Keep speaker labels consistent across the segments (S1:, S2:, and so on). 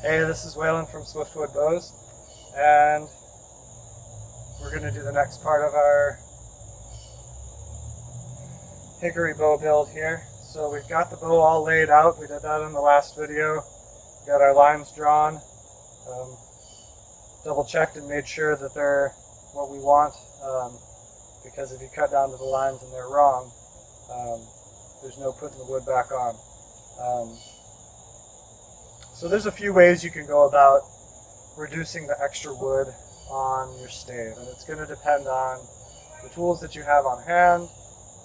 S1: Hey, this is Waylon from Swiftwood Bows, and we're going to do the next part of our hickory bow build here. So we've got the bow all laid out. We did that in the last video. Got our lines drawn, double checked and made sure that they're what we want, because if you cut down to the lines and they're wrong, there's no putting the wood back on. So there's a few ways you can go about reducing the extra wood on your stave, and it's going to depend on the tools that you have on hand,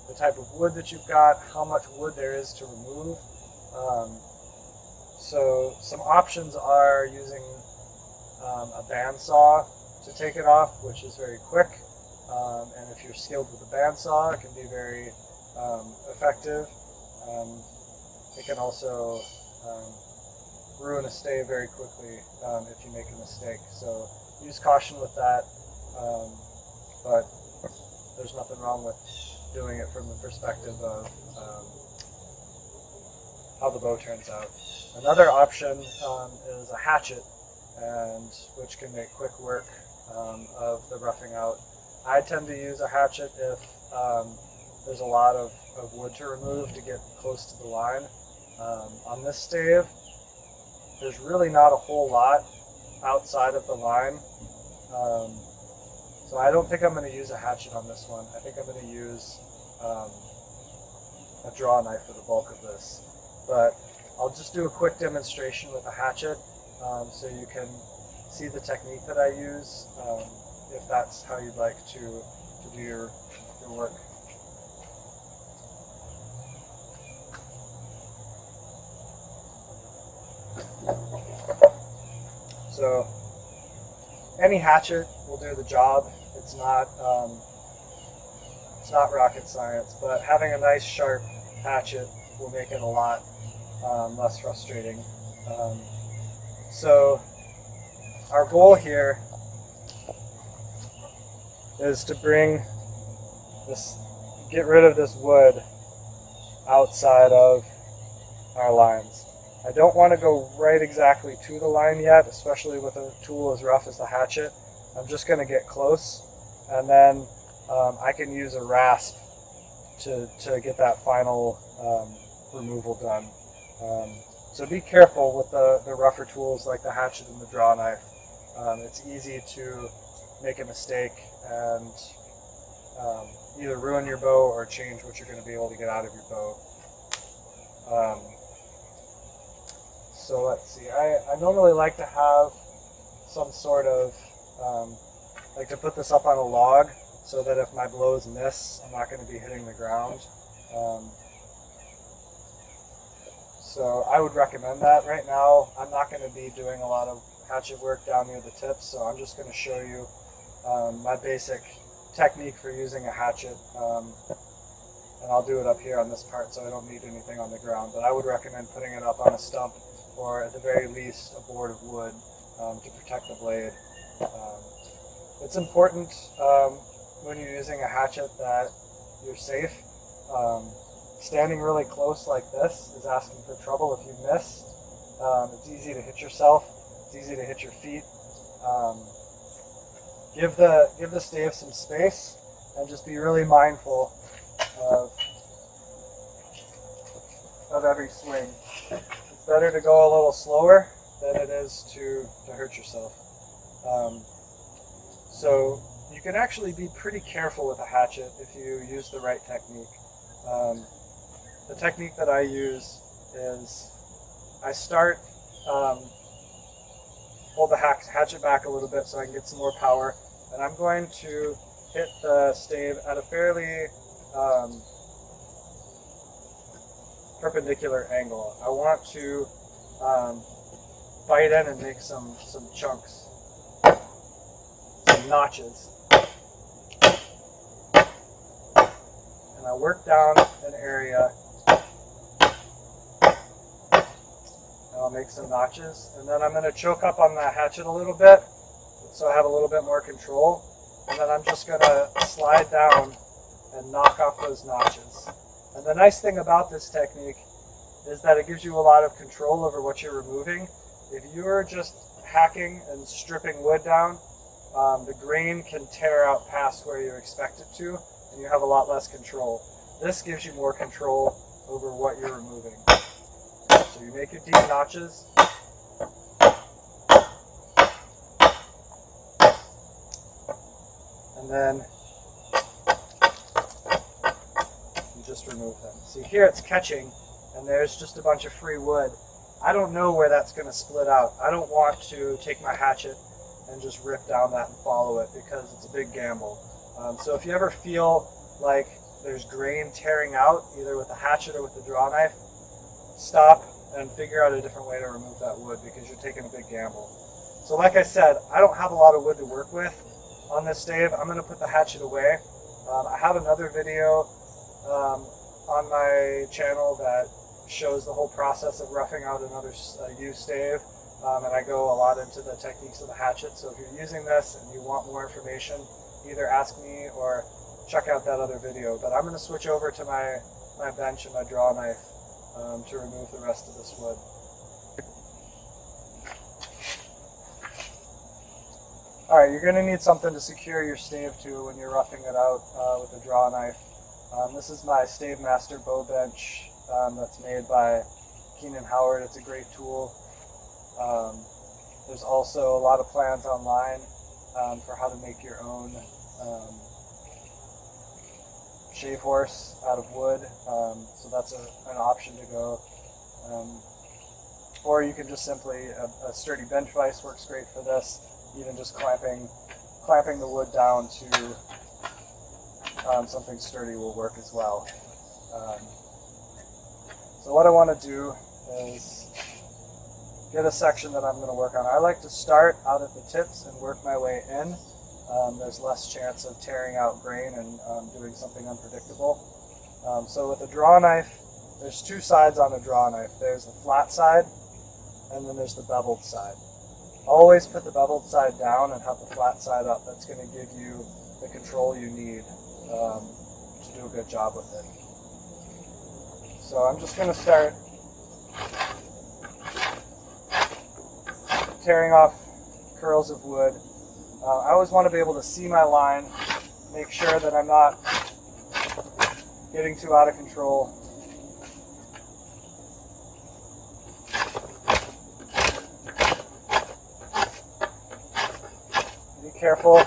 S1: the type of wood that you've got, how much wood there is to remove. So some options are using a bandsaw to take it off, which is very quick, and if you're skilled with a bandsaw, it can be very effective. It can also ruin a stave very quickly if you make a mistake. So use caution with that, but there's nothing wrong with doing it from the perspective of how the bow turns out. Another option is a hatchet, and which can make quick work of the roughing out. I tend to use a hatchet if there's a lot of wood to remove to get close to the line. On this stave, there's really not a whole lot outside of the line, so I don't think I'm going to use a hatchet on this one. I think I'm going to use a draw knife for the bulk of this, but I'll just do a quick demonstration with a hatchet so you can see the technique that I use, if that's how you'd like to do your work. So any hatchet will do the job. It's not rocket science, but having a nice sharp hatchet will make it a lot less frustrating. So our goal here is to get rid of this wood outside of our lines. I don't want to go right exactly to the line yet, especially with a tool as rough as the hatchet. I'm just going to get close, and then I can use a rasp to get that final removal done. So be careful with the rougher tools like the hatchet and the draw knife. It's easy to make a mistake and either ruin your bow or change what you're going to be able to get out of your bow. So let's see, I normally like to have some sort of, like to put this up on a log so that if my blows miss, I'm not going to be hitting the ground. So I would recommend that. Right now, I'm not going to be doing a lot of hatchet work down near the tips, so I'm just going to show you my basic technique for using a hatchet. And I'll do it up here on this part so I don't need anything on the ground, but I would recommend putting it up on a stump, or at the very least a board of wood to protect the blade. It's important when you're using a hatchet that you're safe. Standing really close like this is asking for trouble if you miss. It's easy to hit yourself, it's easy to hit your feet. Give the stave some space and just be really mindful of every swing. It's better to go a little slower than it is to hurt yourself. So you can actually be pretty careful with a hatchet if you use the right technique. The technique that I use is I start, hold the hatchet back a little bit so I can get some more power, and I'm going to hit the stave at a fairly perpendicular angle. I want to bite in and make some chunks, some notches. And I work down an area, and I'll make some notches, and then I'm going to choke up on the hatchet a little bit so I have a little bit more control, and then I'm just going to slide down and knock off those notches. And the nice thing about this technique is that it gives you a lot of control over what you're removing, If you're just hacking and stripping wood down, the grain can tear out past where you expect it to, and you have a lot less control. This gives you more control over what you're removing. So you make your deep notches. And then you just remove them. See, here it's catching, and there's just a bunch of free wood. I don't know where that's going to split out. I don't want to take my hatchet and just rip down that and follow it, because it's a big gamble. So if you ever feel like there's grain tearing out, either with the hatchet or with the draw knife, stop and figure out a different way to remove that wood, because you're taking a big gamble. So like I said, I don't have a lot of wood to work with on this stave. I'm going to put the hatchet away. I have another video on my channel that shows the whole process of roughing out another used stave, and I go a lot into the techniques of the hatchet. So if you're using this and you want more information, either ask me or check out that other video. But I'm going to switch over to my bench and my draw knife to remove the rest of this wood. Alright, you're going to need something to secure your stave to when you're roughing it out with a draw knife. This is my Stave Master bow bench that's made by Keenan Howard. It's a great tool. There's also a lot of plans online for how to make your own shave horse out of wood, so that's an option to go. Or you can just simply, a sturdy bench vise works great for this. Even just clamping the wood down to something sturdy will work as well. So what I want to do is get a section that I'm going to work on. I like to start out at the tips and work my way in. There's less chance of tearing out grain and doing something unpredictable. So with a draw knife, there's two sides on a draw knife. There's the flat side, and then there's the beveled side. Always put the beveled side down and have the flat side up. That's going to give you the control you need to do a good job with it. So I'm just going to start tearing off curls of wood. I always want to be able to see my line, make sure that I'm not getting too out of control. Be careful,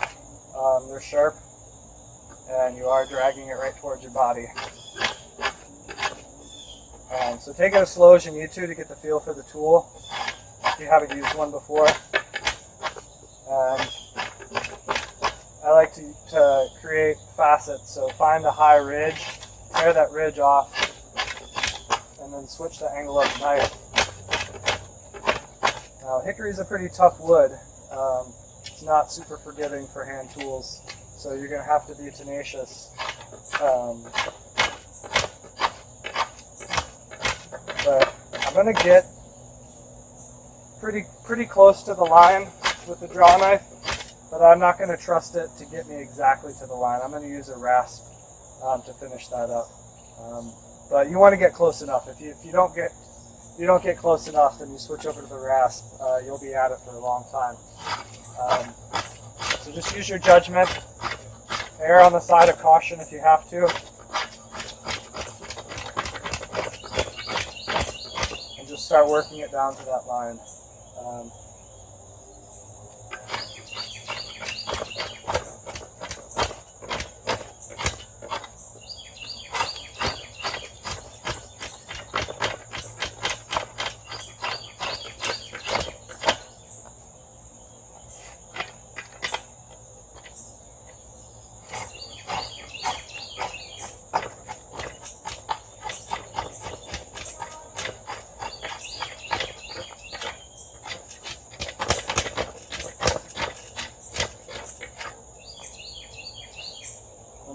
S1: they're sharp, and you are dragging it right towards your body. So take it as slow as you need to get the feel for the tool, if you haven't used one before. I like to create facets, so find a high ridge, tear that ridge off, and then switch the angle of the knife. Now, hickory is a pretty tough wood. It's not super forgiving for hand tools, so you're going to have to be tenacious. But I'm going to get pretty close to the line with the draw knife, but I'm not going to trust it to get me exactly to the line. I'm going to use a rasp to finish that up. But you want to get close enough. If you don't get close enough and you switch over to the rasp, you'll be at it for a long time. So just use your judgment. Err on the side of caution if you have to. And just start working it down to that line.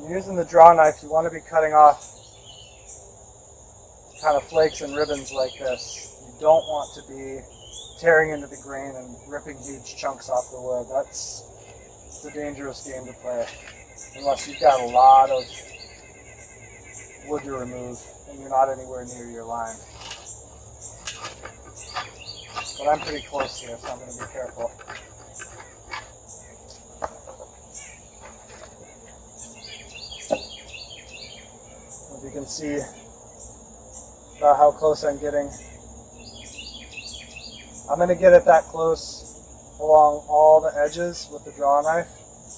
S1: Using the draw knife, you want to be cutting off kind of flakes and ribbons like this. You don't want to be tearing into the grain and ripping huge chunks off the wood. It's a dangerous game to play unless you've got a lot of wood to remove and you're not anywhere near your line. but I'm pretty close here, so I'm going to be careful. If you can see about how close I'm getting. I'm going to get it that close along all the edges with the draw knife,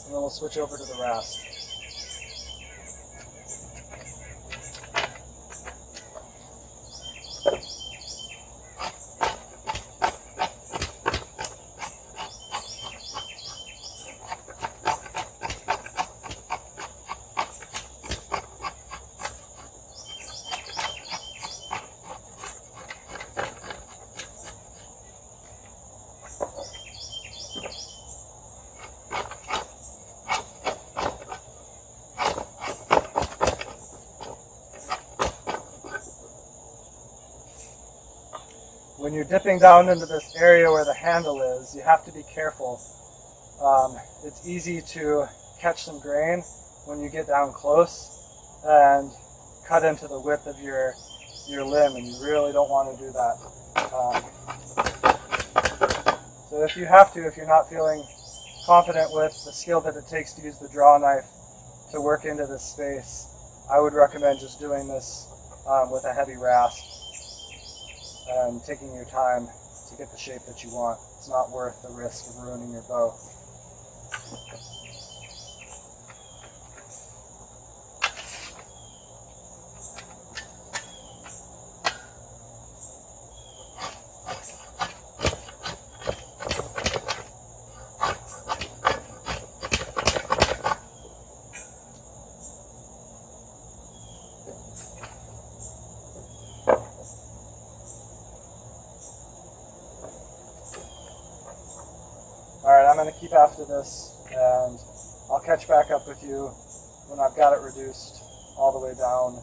S1: and then we'll switch over to the rasp. When you're dipping down into this area where the handle is, you have to be careful. It's easy to catch some grain when you get down close and cut into the width of your limb, and you really don't want to do that. So if you have to, if you're not feeling confident with the skill that it takes to use the draw knife to work into this space, I would recommend just doing this with a heavy rasp and taking your time to get the shape that you want. It's not worth the risk of ruining your bow. Alright, I'm going to keep after this, and I'll catch back up with you when I've got it reduced all the way down,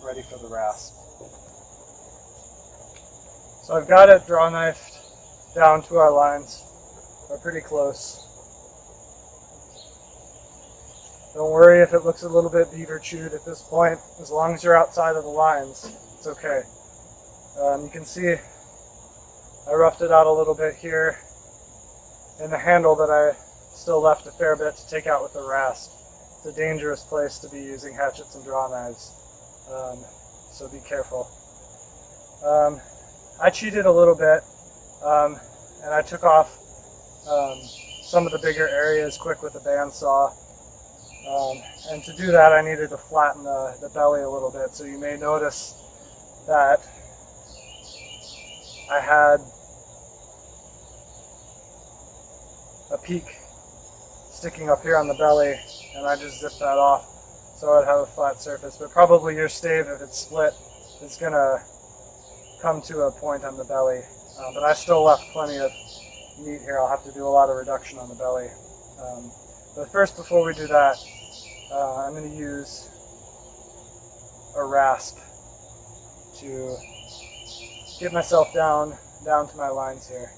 S1: ready for the rasp. So I've got it draw knifed down to our lines. We're pretty close. Don't worry if it looks a little bit beaver chewed at this point. As long as you're outside of the lines, it's okay. You can see I roughed it out a little bit here in the handle that I still left a fair bit to take out with the rasp. It's a dangerous place to be using hatchets and draw knives, so be careful. I cheated a little bit, and I took off some of the bigger areas quick with the bandsaw. And to do that, I needed to flatten the belly a little bit, so you may notice that I had a peak sticking up here on the belly, and I just zipped that off so I'd have a flat surface. But probably your stave, if it's split, is going to come to a point on the belly. But I still left plenty of meat here. I'll have to do a lot of reduction on the belly. But first, before we do that, I'm going to use a rasp to get myself down to my lines here.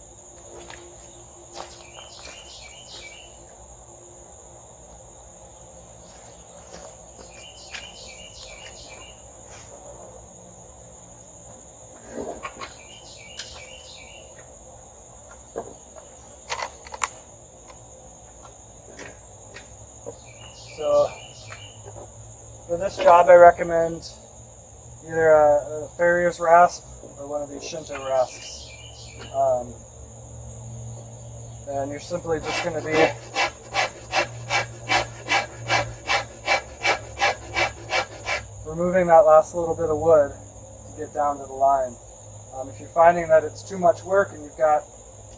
S1: So for this job, I recommend either a farrier's rasp or one of these Shinto rasps. And you're simply just going to be removing that last little bit of wood to get down to the line. If you're finding that it's too much work and you've got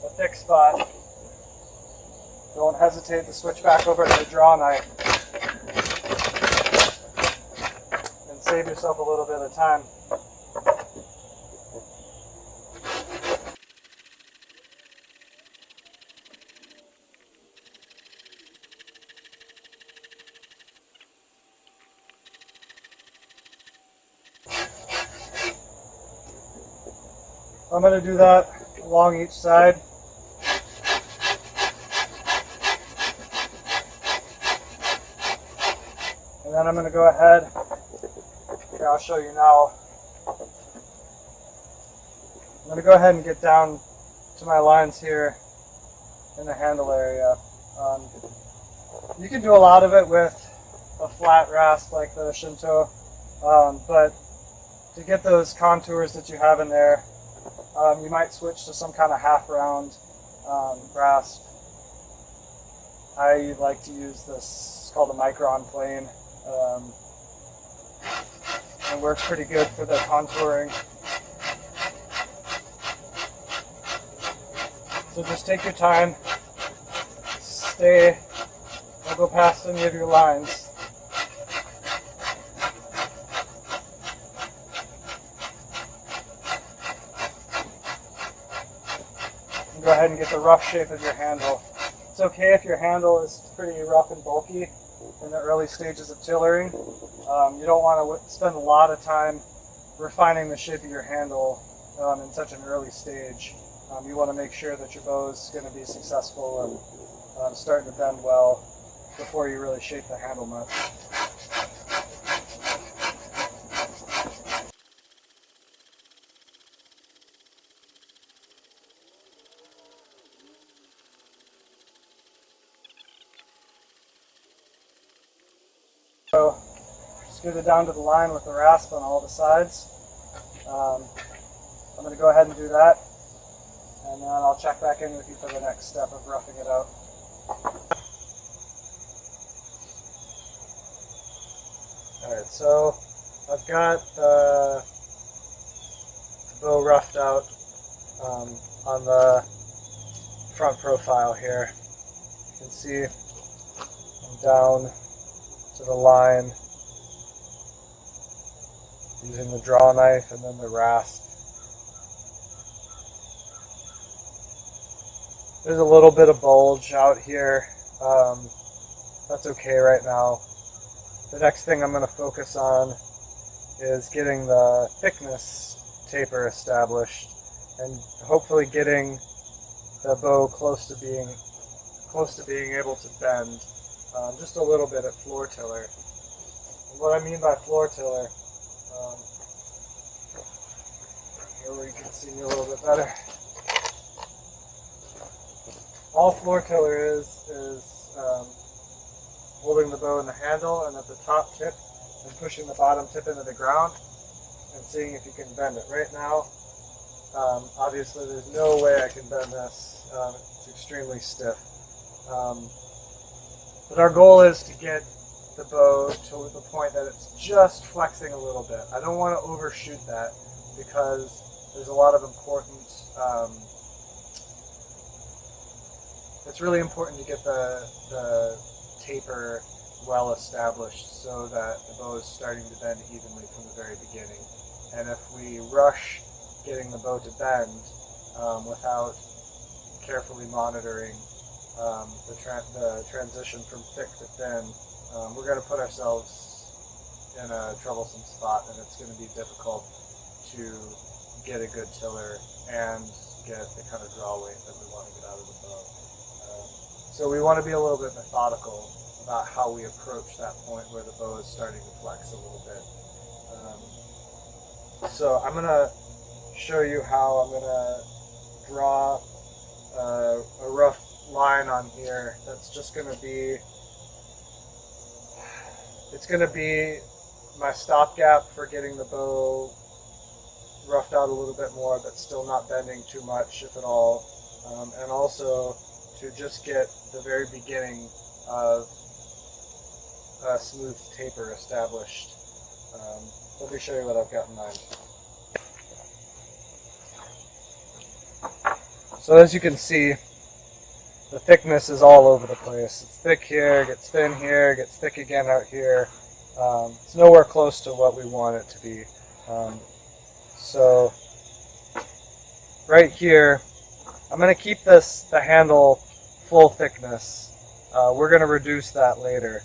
S1: a thick spot, don't hesitate to switch back over to the draw knife and save yourself a little bit of time. I'm going to do that along each side. And then I'm going to go ahead, here I'll show you now, I'm going to go ahead and get down to my lines here in the handle area. You can do a lot of it with a flat rasp like the Shinto, but to get those contours that you have in there, you might switch to some kind of half round rasp. I like to use this, it's called a micron plane. It works pretty good for the contouring. So just take your time, don't go past any of your lines. And go ahead and get the rough shape of your handle. It's okay if your handle is pretty rough and bulky in the early stages of tillering. You don't want to spend a lot of time refining the shape of your handle in such an early stage. You want to make sure that your bow is going to be successful and starting to bend well before you really shape the handle much. So just get it down to the line with the rasp on all the sides. I'm going to go ahead and do that, and then I'll check back in with you for the next step of roughing it out. Alright, so I've got the bow roughed out on the front profile here. You can see I'm down to the line using the draw knife and then the rasp. There's a little bit of bulge out here. That's okay right now. The next thing I'm going to focus on is getting the thickness taper established and hopefully getting the bow close to being able to bend just a little bit at floor tiller. And what I mean by floor tiller, here where you can see me a little bit better. All floor tiller is holding the bow in the handle and at the top tip and pushing the bottom tip into the ground and seeing if you can bend it. Right now, obviously there's no way I can bend this. It's extremely stiff. But our goal is to get the bow to the point that it's just flexing a little bit. I don't want to overshoot that because there's a lot of important, it's really important to get the taper well established so that the bow is starting to bend evenly from the very beginning. And if we rush getting the bow to bend without carefully monitoring the transition from thick to thin, we're going to put ourselves in a troublesome spot, and it's going to be difficult to get a good tiller and get the kind of draw weight that we want to get out of the bow. So we want to be a little bit methodical about how we approach that point where the bow is starting to flex a little bit. So I'm going to show you how I'm going to draw a rough line on here that's just going to be, it's going to be my stopgap for getting the bow roughed out a little bit more but still not bending too much, if at all, and also to just get the very beginning of a smooth taper established. Let me show you what I've got in mind. So as you can see, the thickness is all over the place. It's thick here, gets thin here, gets thick again out here. It's nowhere close to what we want it to be. So right here, I'm going to keep the handle full thickness. We're going to reduce that later.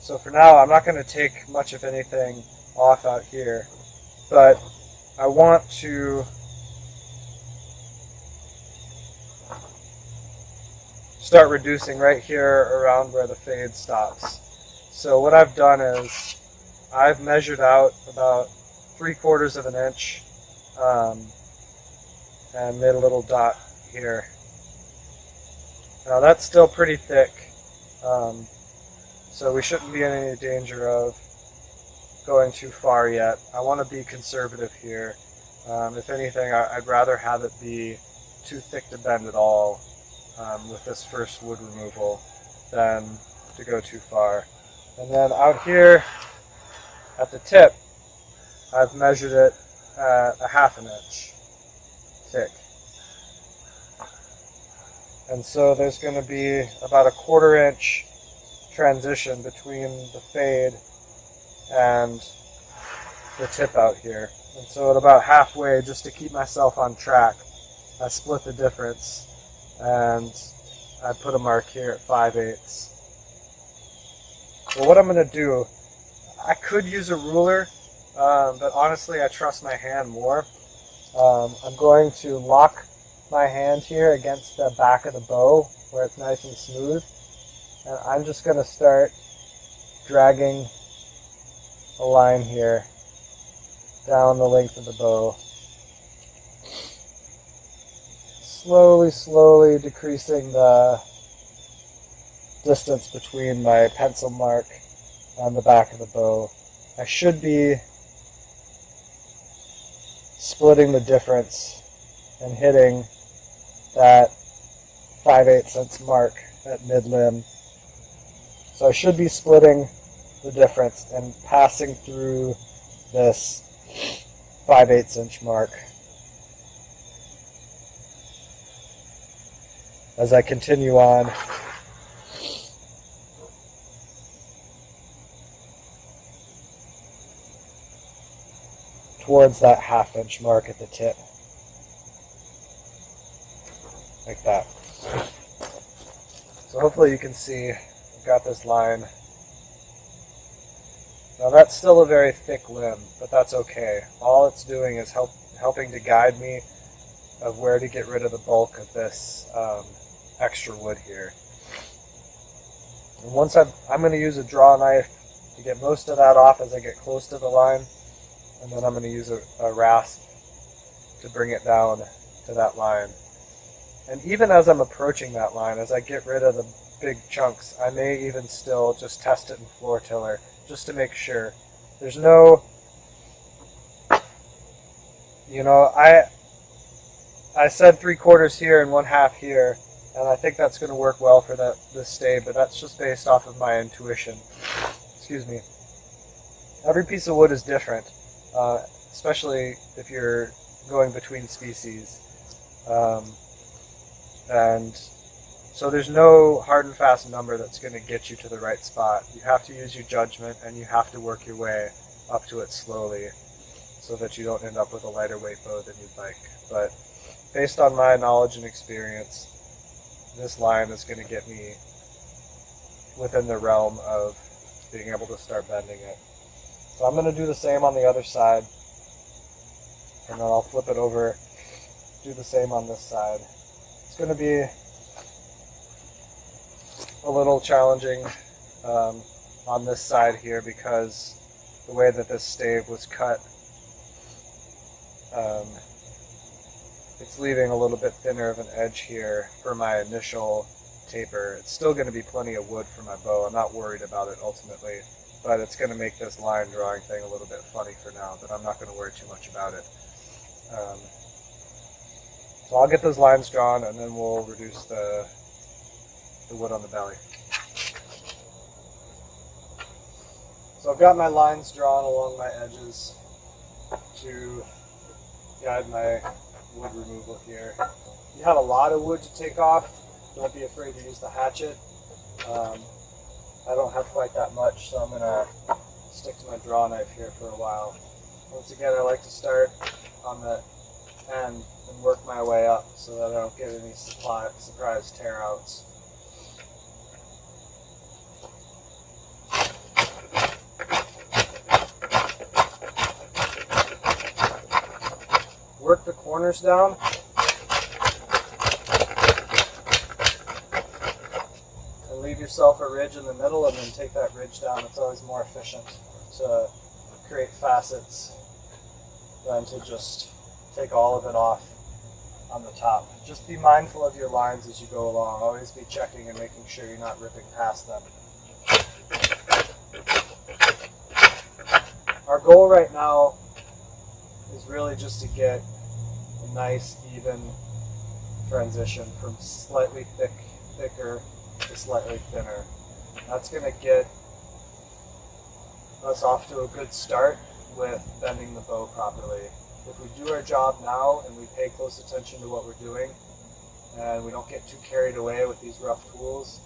S1: So for now, I'm not going to take much of anything off out here, but I want to start reducing right here around where the fade stops. So what I've done is I've measured out about 3/4 of an inch and made a little dot here. Now that's still pretty thick, so we shouldn't be in any danger of going too far yet. I want to be conservative here. If anything, I'd rather have it be too thick to bend at all with this first wood removal than to go too far. And then out here at the tip, I've measured it at 1/2 inch thick. And so there's going to be about a 1/4 inch transition between the fade and the tip out here. And so at about halfway, just to keep myself on track, I split the difference and I put a mark here at 5/8. Well, what I'm going to do, I could use a ruler, but honestly I trust my hand more. I'm going to lock my hand here against the back of the bow where it's nice and smooth, and I'm just going to start dragging a line here down the length of the bow, slowly decreasing the distance between my pencil mark and the back of the bow. I should be splitting the difference and hitting that 5/8 inch mark at mid-limb. So I should be splitting the difference and passing through this 5/8 inch mark as I continue on. Towards that 1/2 inch mark at the tip. Like that. So hopefully you can see I've got this line. Now that's still a very thick limb, but that's okay. All it's doing is helping to guide me of where to get rid of the bulk of this extra wood here. And once I'm going to use a draw knife to get most of that off as I get close to the line, and then I'm going to use a rasp to bring it down to that line. And even as I'm approaching that line, as I get rid of the big chunks, I may even still just test it in floor tiller just to make sure. There's no, I said 3/4 here and 1/2 here, and I think that's going to work well for this stave, but that's just based off of my intuition. Excuse me. Every piece of wood is different, especially if you're going between species. And so there's no hard and fast number that's going to get you to the right spot. You have to use your judgment, and you have to work your way up to it slowly so that you don't end up with a lighter weight bow than you'd like. But based on my knowledge and experience, this line is going to get me within the realm of being able to start bending it. So I'm going to do the same on the other side, and then I'll flip it over, do the same on this side. It's going to be a little challenging on this side here because the way that this stave was cut, it's leaving a little bit thinner of an edge here for my initial taper. It's still going to be plenty of wood for my bow. I'm not worried about it ultimately, but it's going to make this line drawing thing a little bit funny for now, but I'm not going to worry too much about it. So I'll get those lines drawn, and then we'll reduce the wood on the belly. So I've got my lines drawn along my edges to guide my wood removal here. If you have a lot of wood to take off, don't be afraid to use the hatchet. I don't have quite that much, so I'm going to stick to my draw knife here for a while. Once again, I like to start on the end and work my way up so that I don't get any surprise tear-outs. Work the corners down. And leave yourself a ridge in the middle and then take that ridge down. It's always more efficient to create facets than to just take all of it off on the top. Just be mindful of your lines as you go along. Always be checking and making sure you're not ripping past them. Our goal right now is really just to get a nice, even transition from slightly thicker to slightly thinner. That's going to get us off to a good start with bending the bow properly. If we do our job now and we pay close attention to what we're doing and we don't get too carried away with these rough tools,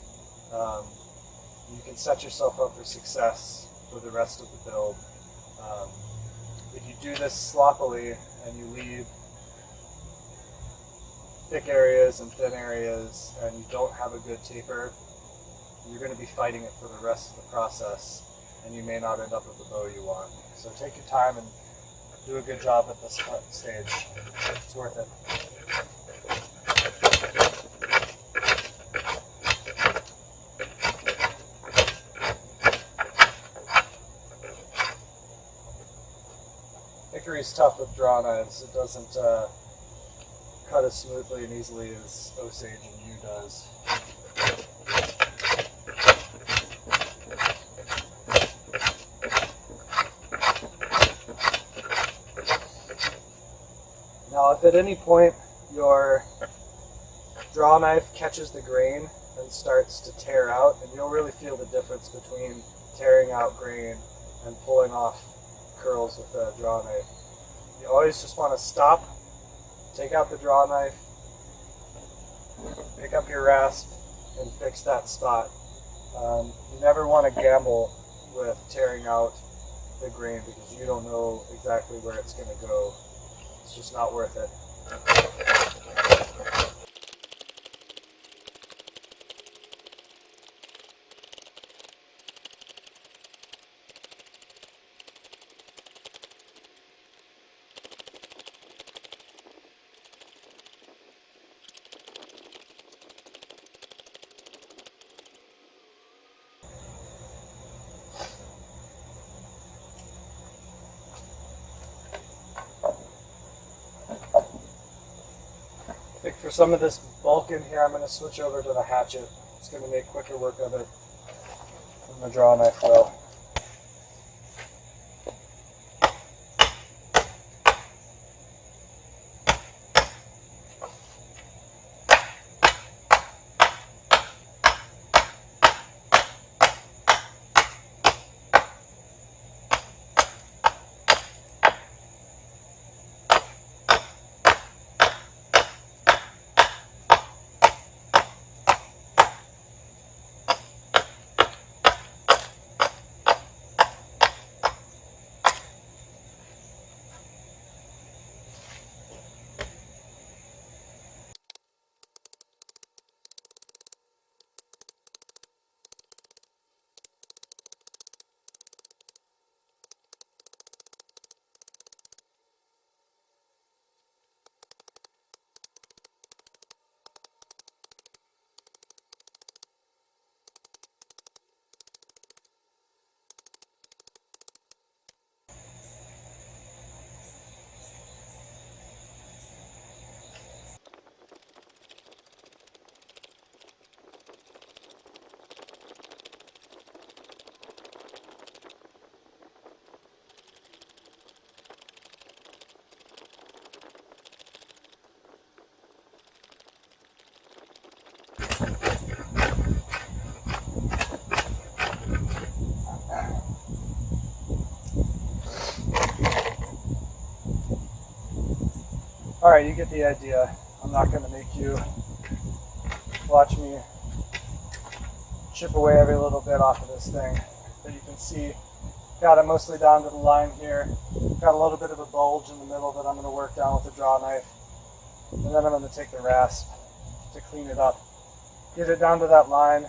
S1: you can set yourself up for success for the rest of the build. If you do this sloppily and you leave thick areas and thin areas and you don't have a good taper, you're going to be fighting it for the rest of the process and you may not end up with the bow you want. So take your time and do a good job at this stage. It's worth it. Hickory's tough with draw knives. It doesn't cut as smoothly and easily as Osage and yew does. Now, if at any point your draw knife catches the grain and starts to tear out, and you'll really feel the difference between tearing out grain and pulling off curls with the draw knife. You always just want to stop, take out the draw knife, pick up your rasp, and fix that spot. You never want to gamble with tearing out the grain because you don't know exactly where it's going to go. It's just not worth it. I think for some of this bulk in here, I'm going to switch over to the hatchet. It's going to make quicker work of it than the draw knife will. Alright, you get the idea. I'm not going to make you watch me chip away every little bit off of this thing. But you can see, got it mostly down to the line here. Got a little bit of a bulge in the middle that I'm going to work down with the draw knife. And then I'm going to take the rasp to clean it up. Get it down to that line.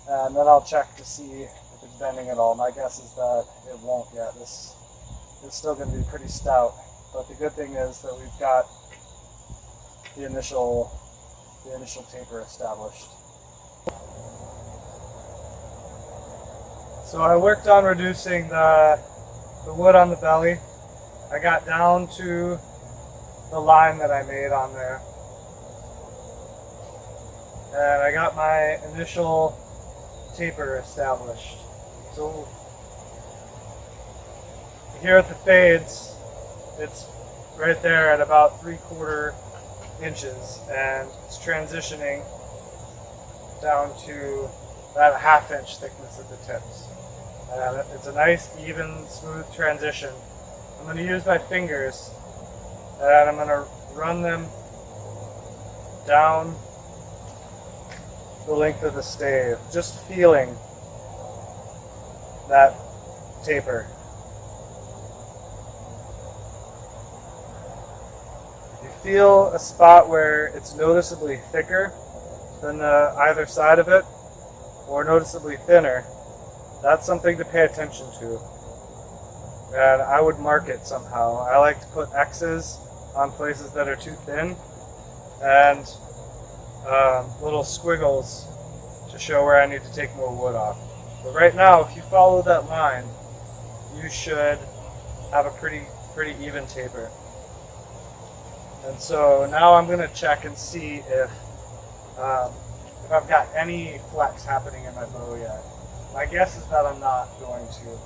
S1: And then I'll check to see if it's bending at all. My guess is that it won't yet. This is still going to be pretty stout. But the good thing is that we've got the initial taper established. So I worked on reducing the wood on the belly. I got down to the line that I made on there. And I got my initial taper established. So here at the fades, it's right there at about 3/4 inches, and it's transitioning down to about a 1/2 inch thickness at the tips. And it's a nice, even, smooth transition. I'm going to use my fingers, and I'm going to run them down the length of the stave, just feeling that taper. If you feel a spot where it's noticeably thicker than either side of it, or noticeably thinner, that's something to pay attention to. And I would mark it somehow. I like to put X's on places that are too thin, and little squiggles to show where I need to take more wood off. But right now, if you follow that line, you should have a pretty even taper. And so now I'm going to check and see if I've got any flex happening in my bow yet. My guess is that I'm not going to.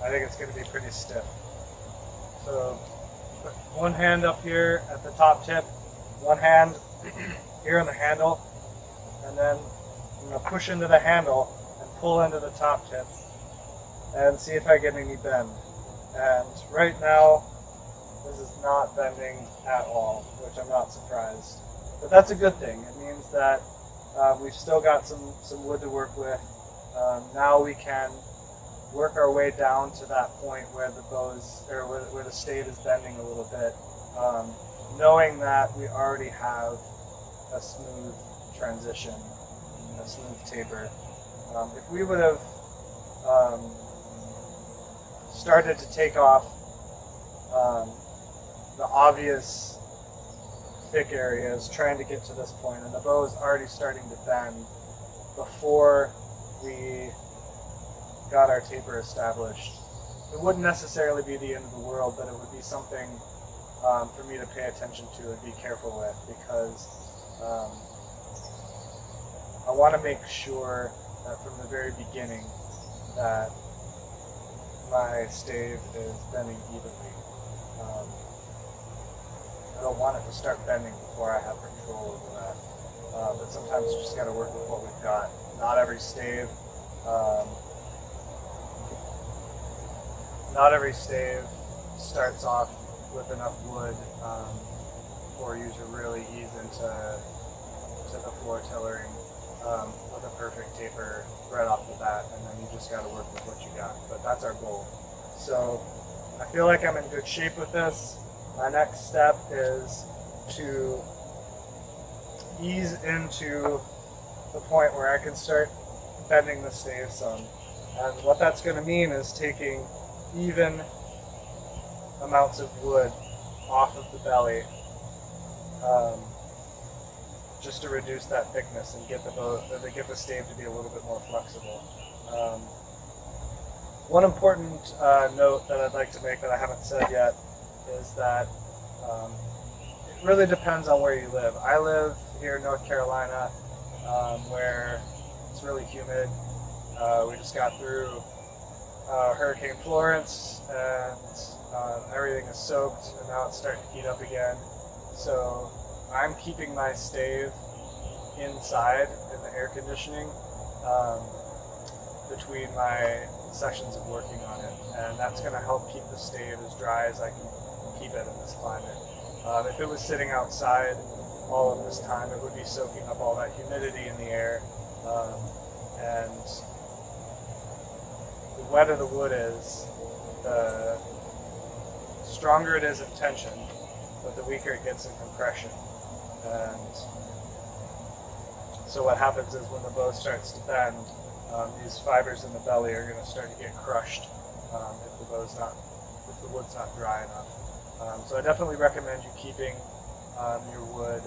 S1: I think it's going to be pretty stiff. So put one hand up here at the top tip, one hand here on the handle, and then I'm going to push into the handle and pull into the top tip and see if I get any bend. And right now, this is not bending at all, which I'm not surprised. But that's a good thing. It means that we've still got some wood to work with. Now we can work our way down to that point where the bows, or where the stave is bending a little bit, knowing that we already have a smooth transition, a smooth taper. If we would have started to take off the obvious thick areas, trying to get to this point, and the bow is already starting to bend before we got our taper established, it wouldn't necessarily be the end of the world, but it would be something for me to pay attention to and be careful with, because I want to make sure that from the very beginning that my stave is bending evenly. I don't want it to start bending before I have control over that. But sometimes you just got to work with what we've got. Not every stave starts off with enough wood for you to really ease into the floor tillering with a perfect taper right off the bat, and then you just got to work with what you got. But that's our goal. So I feel like I'm in good shape with this. My next step is to ease into the point where I can start bending the stave some. And what that's going to mean is taking even amounts of wood off of the belly, just to reduce that thickness and get the stave to be a little bit more flexible. One important note that I'd like to make that I haven't said yet is that it really depends on where you live. I live here in North Carolina, where it's really humid. We just got through Hurricane Florence, and everything is soaked, and now it's starting to heat up again. So I'm keeping my stave inside in the air conditioning between my sessions of working on it, and that's going to help keep the stave as dry as I can keep it in this climate. If it was sitting outside all of this time, it would be soaking up all that humidity in the air, and the wetter the wood is, the stronger it is in tension, but the weaker it gets in compression. And so what happens is when the bow starts to bend, these fibers in the belly are going to start to get crushed if the wood's not dry enough. So I definitely recommend you keeping your wood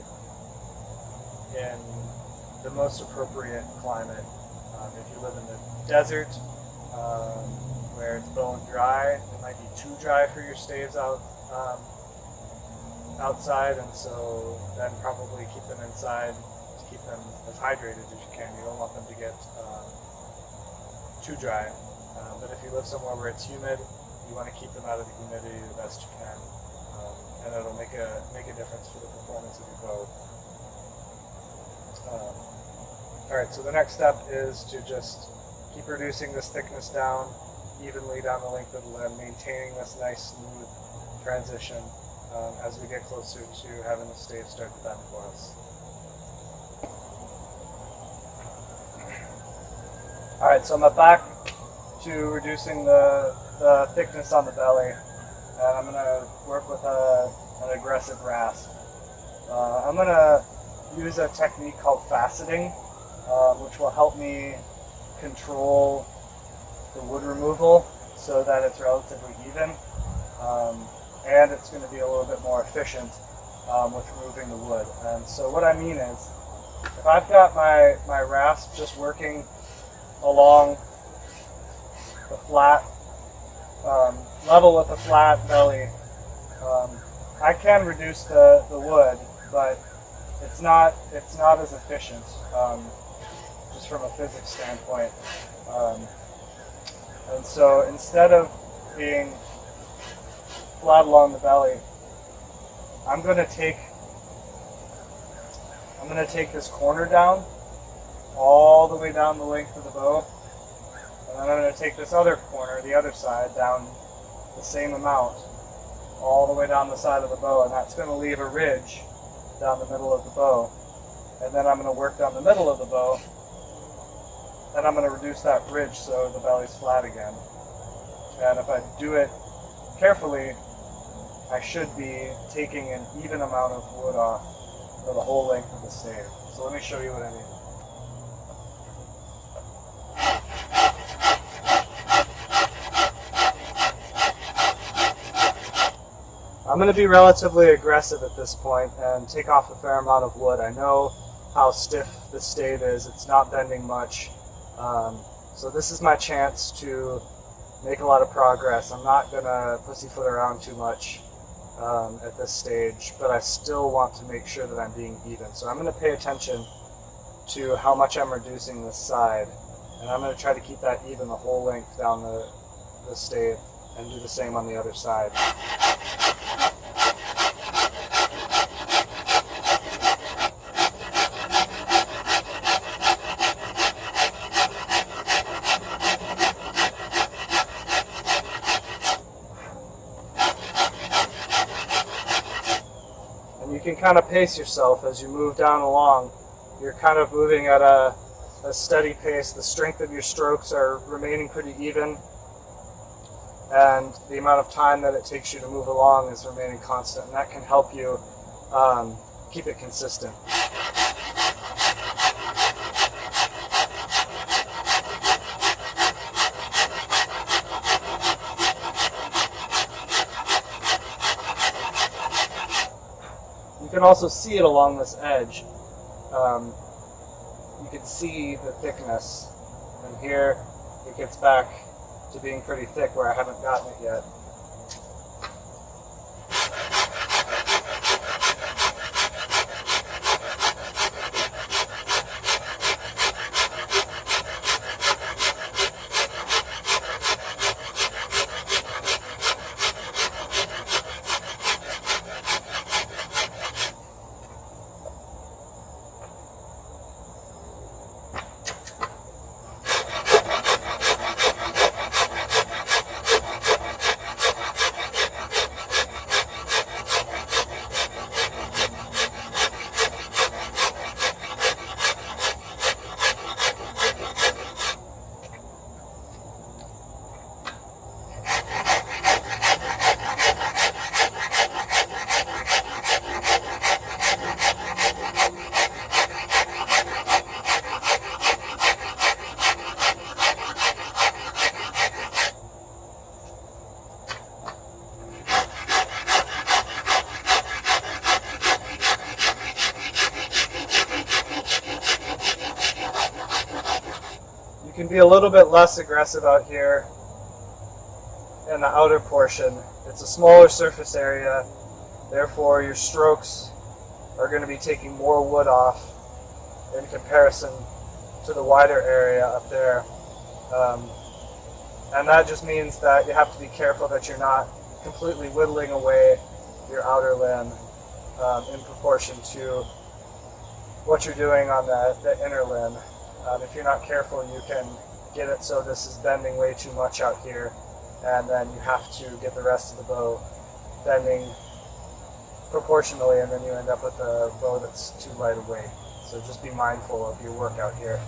S1: in the most appropriate climate. If you live in the desert, where it's bone dry, it might be too dry for your staves out outside, and so then probably keep them inside to keep them as hydrated as you can. You don't want them to get too dry. But if you live somewhere where it's humid, you want to keep them out of the humidity the best you can, and it'll make a difference for the performance of your bow. All right, so the next step is to just keep reducing this thickness down evenly down the length of the limb, maintaining this nice smooth transition as we get closer to having the stave start to bend for us. All right, so I'm back to reducing the thickness on the belly, and I'm going to work with an aggressive rasp. I'm going to use a technique called faceting, which will help me control the wood removal so that it's relatively even, and it's going to be a little bit more efficient with removing the wood. And so what I mean is, if I've got my rasp just working along the flat, level with the flat belly, I can reduce the wood, but it's not as efficient, just from a physics standpoint. And so instead of being flat along the belly, I'm going to take this corner down all the way down the length of the bow, and then I'm going to take this other corner, the other side, down the same amount all the way down the side of the bow, and that's going to leave a ridge down the middle of the bow. And then I'm going to work down the middle of the bow, and I'm going to reduce that ridge so the belly's flat again. And if I do it carefully, I should be taking an even amount of wood off for the whole length of the stave. So let me show you what I mean. I'm going to be relatively aggressive at this point and take off a fair amount of wood. I know how stiff the stave is. It's not bending much. So this is my chance to make a lot of progress. I'm not going to pussyfoot around too much at this stage, but I still want to make sure that I'm being even. So I'm going to pay attention to how much I'm reducing this side, and I'm going to try to keep that even the whole length down the stave, and do the same on the other side. You can kind of pace yourself as you move down along. You're kind of moving at a steady pace. The strength of your strokes are remaining pretty even, and the amount of time that it takes you to move along is remaining constant, and that can help you keep it consistent. You can also see it along this edge. You can see the thickness, and here it gets back to being pretty thick where I haven't gotten it yet. You can be a little bit less aggressive out here in the outer portion. It's a smaller surface area. Therefore, your strokes are going to be taking more wood off in comparison to the wider area up there. And that just means that you have to be careful that you're not completely whittling away your outer limb in proportion to what you're doing on the inner limb. If you're not careful, you can get it so this is bending way too much out here, and then you have to get the rest of the bow bending proportionally, and then you end up with a bow that's too light a weight. So just be mindful of your work out here.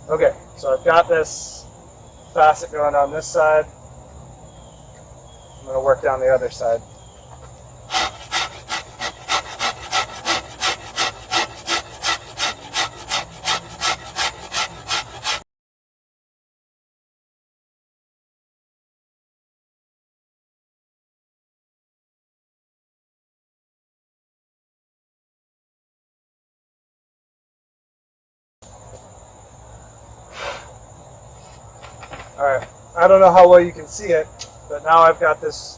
S1: Okay, so I've got this facet going on this side. I'm going to work down the other side. Alright, I don't know how well you can see it, but now I've got this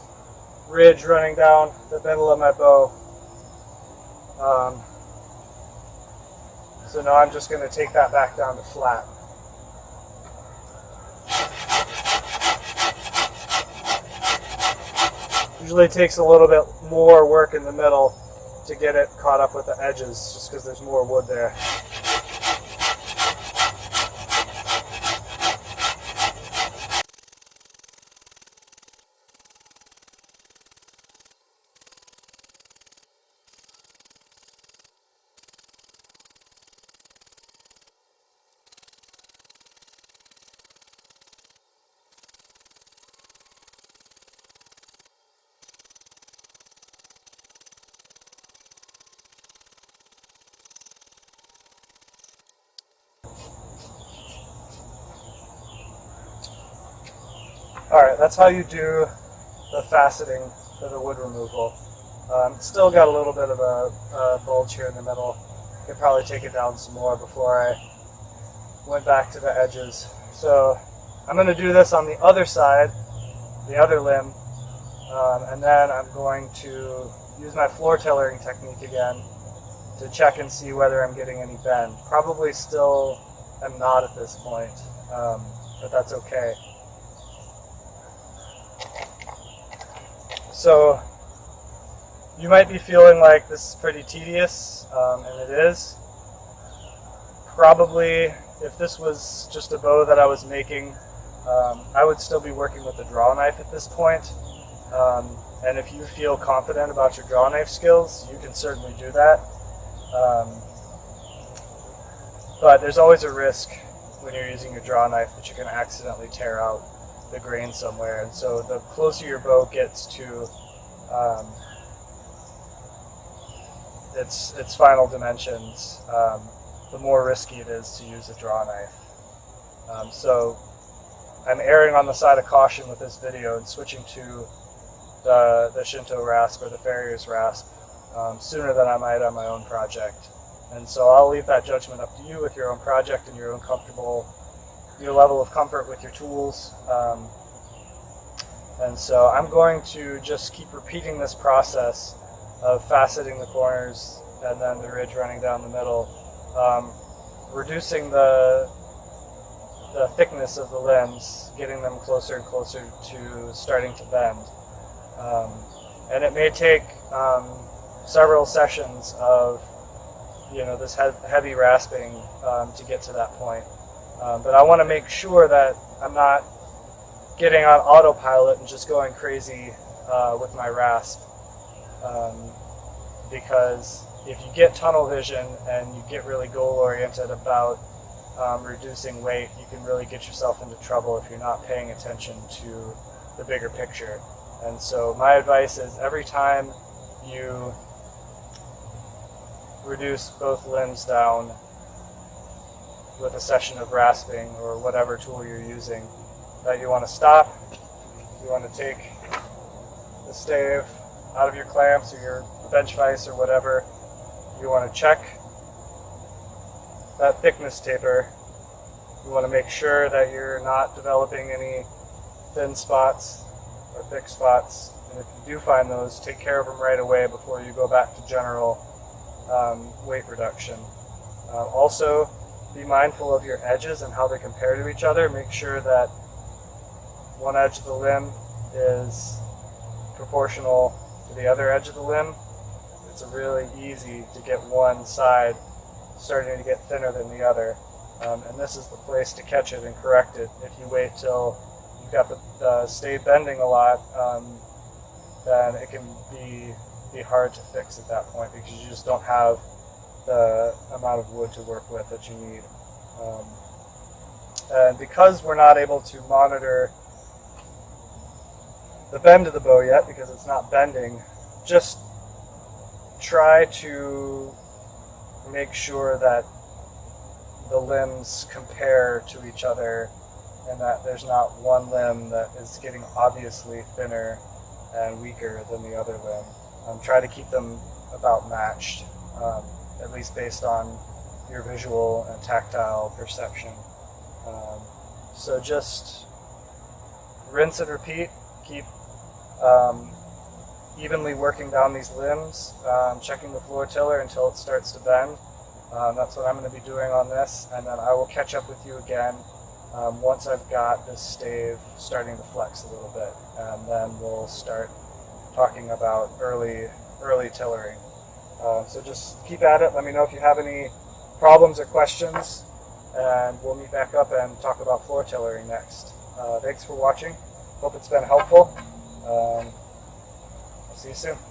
S1: ridge running down the middle of my bow. So now I'm just going to take that back down to flat. Usually it takes a little bit more work in the middle to get it caught up with the edges, just because there's more wood there. Alright, that's how you do the faceting for the wood removal. Still got a little bit of a bulge here in the middle. Could probably take it down some more before I went back to the edges. So I'm going to do this on the other side, the other limb, and then I'm going to use my floor tailoring technique again to check and see whether I'm getting any bend. Probably still am not at this point, but that's okay. So you might be feeling like this is pretty tedious, and it is. Probably, if this was just a bow that I was making, I would still be working with a draw knife at this point. And if you feel confident about your draw knife skills, you can certainly do that. But there's always a risk when you're using your draw knife that you can accidentally tear out the grain somewhere, and so the closer your bow gets to its final dimensions, the more risky it is to use a draw knife. So I'm erring on the side of caution with this video and switching to the Shinto rasp or the farrier's rasp sooner than I might on my own project. And so I'll leave that judgment up to you with your own project and your level of comfort with your tools. And so I'm going to just keep repeating this process of faceting the corners and then the ridge running down the middle, reducing the thickness of the limbs, getting them closer and closer to starting to bend. And it may take several sessions of this heavy rasping to get to that point. But I want to make sure that I'm not getting on autopilot and just going crazy with my rasp. Because if you get tunnel vision and you get really goal-oriented about reducing weight, you can really get yourself into trouble if you're not paying attention to the bigger picture. And so my advice is every time you reduce both limbs down with a session of rasping or whatever tool you're using, that you want to stop, you want to take the stave out of your clamps or your bench vise or whatever, you want to check that thickness taper. You want to make sure that you're not developing any thin spots or thick spots. And if you do find those, take care of them right away before you go back to general weight reduction. Also, be mindful of your edges and how they compare to each other. Make sure that one edge of the limb is proportional to the other edge of the limb. It's really easy to get one side starting to get thinner than the other. And this is the place to catch it and correct it. If you wait till you've got the stave bending a lot, then it can be hard to fix at that point because you just don't have the amount of wood to work with that you need. And because we're not able to monitor the bend of the bow yet because it's not bending, just try to make sure that the limbs compare to each other and that there's not one limb that is getting obviously thinner and weaker than the other limb. Try to keep them about matched, at least based on your visual and tactile perception. So just rinse and repeat. Keep evenly working down these limbs, checking the floor tiller until it starts to bend. That's what I'm going to be doing on this, and then I will catch up with you again once I've got this stave starting to flex a little bit, and then we'll start talking about early tillering. So just keep at it. Let me know if you have any problems or questions, and we'll meet back up and talk about floor tillering next. Thanks for watching. Hope it's been helpful. I'll see you soon.